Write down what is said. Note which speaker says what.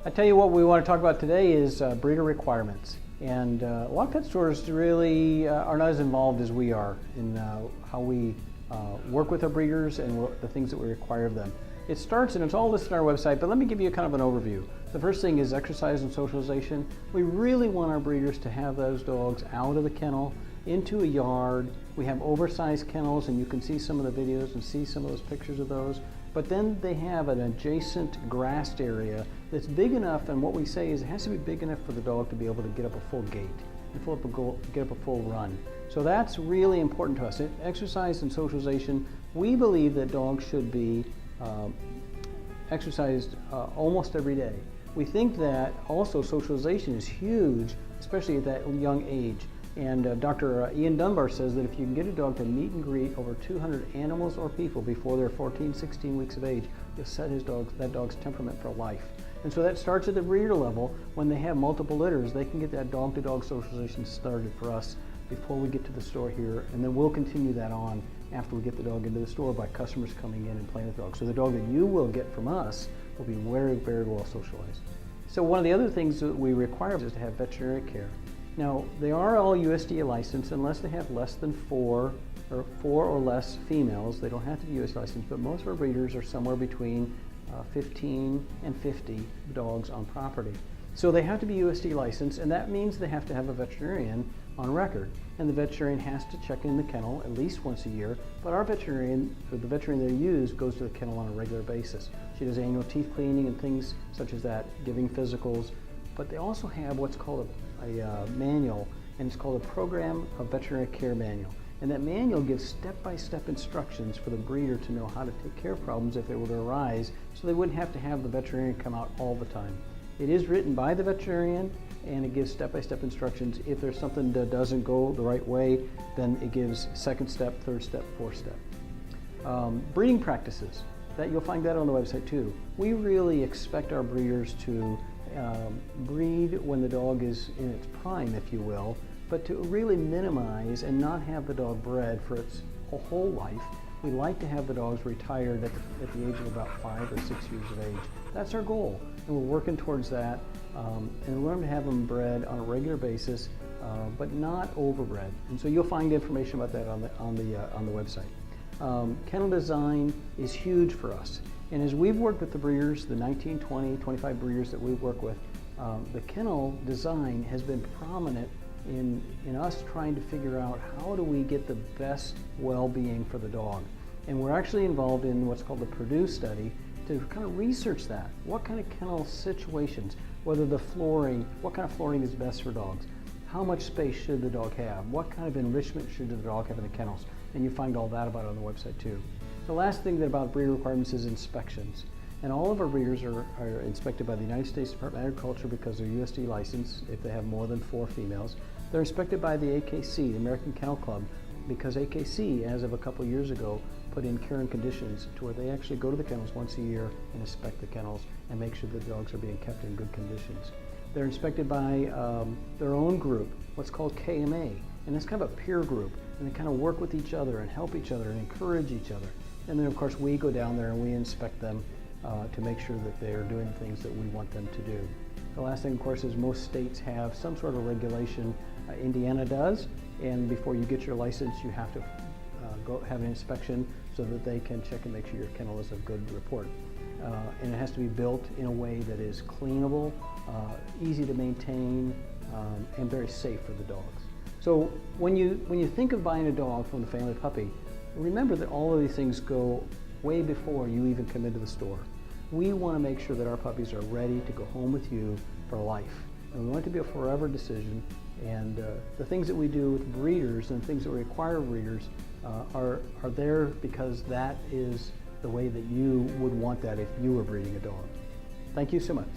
Speaker 1: I tell you what we want to talk about today is breeder requirements. And a lot of pet stores really are not as involved as we are in how we work with our breeders and the things that we require of them. It starts, and it's all listed on our website, but let me give you kind of an overview. The first thing is exercise and socialization. We really want our breeders to have those dogs out of the kennel, into a yard. We have oversized kennels, and you can see some of the videos and see some of those pictures of those. But then they have an adjacent grassed area that's big enough, and what we say is it has to be big enough for the dog to be able to get up a full gait and get up a full run. So that's really important to us. Exercise and socialization, we believe that dogs should be exercised almost every day. We think that also socialization is huge, especially at that young age. And Dr. Ian Dunbar says that if you can get a dog to meet and greet over 200 animals or people before they're 14, 16 weeks of age, you'll set that dog's temperament for life. And so that starts at the breeder level. When they have multiple litters, they can get that dog-to-dog socialization started for us before we get to the store here, and then we'll continue that on after we get the dog into the store by customers coming in and playing with the dog. So the dog that you will get from us will be very, very well socialized. So one of the other things that we require is to have veterinary care. Now, they are all USDA licensed unless they have less than four or less females. They don't have to be USDA licensed, but most of our breeders are somewhere between 15 and 50 dogs on property. So they have to be USDA licensed, and that means they have to have a veterinarian on record. And the veterinarian has to check in the kennel at least once a year, but our veterinarian, or the veterinarian they use, goes to the kennel on a regular basis. She does annual teeth cleaning and things such as that, giving physicals, but they also have what's called a manual, and it's called a Program of Veterinary Care Manual. And that manual gives step-by-step instructions for the breeder to know how to take care of problems if they were to arise, so they wouldn't have to have the veterinarian come out all the time. It is written by the veterinarian, and it gives step-by-step instructions. If there's something that doesn't go the right way, then it gives second step, third step, fourth step. Breeding practices, that you'll find that on the website too. We really expect our breeders to breed when the dog is in its prime, if you will, but to really minimize and not have the dog bred for its whole life. We like to have the dogs retired at the age of about 5 or 6 years of age. That's our goal, and we're working towards that. And we learn to have them bred on a regular basis, but not overbred. And so you'll find information about that on the website. Kennel design is huge for us. And as we've worked with the breeders, the 19, 20, 25 breeders that we've worked with, the kennel design has been prominent in us trying to figure out how do we get the best well-being for the dog. And we're actually involved in what's called the Purdue study to kind of research that. What kind of kennel situations, whether the flooring, what kind of flooring is best for dogs? How much space should the dog have? What kind of enrichment should the dog have in the kennels? And you find all that about it on the website too. The last thing about breeder requirements is inspections. And all of our breeders are inspected by the United States Department of Agriculture because they're USDA licensed if they have more than 4 females. They're inspected by the AKC, the American Kennel Club, because AKC, as of a couple years ago, put in care and conditions to where they actually go to the kennels once a year and inspect the kennels and make sure the dogs are being kept in good conditions. They're inspected by their own group, what's called KMA, and it's kind of a peer group, and they kind of work with each other and help each other and encourage each other. And then of course we go down there and we inspect them to make sure that they're doing things that we want them to do. The last thing of course is most states have some sort of regulation. Indiana does, and before you get your license you have to go have an inspection so that they can check and make sure your kennel is a good report. And it has to be built in a way that is cleanable, easy to maintain, and very safe for the dogs. So when you think of buying a dog from the family puppy, remember that all of these things go way before you even come into the store. We want to make sure that our puppies are ready to go home with you for life. And we want it to be a forever decision. And the things that we do with breeders and things that we require breeders are there because that is the way that you would want that if you were breeding a dog. Thank you so much.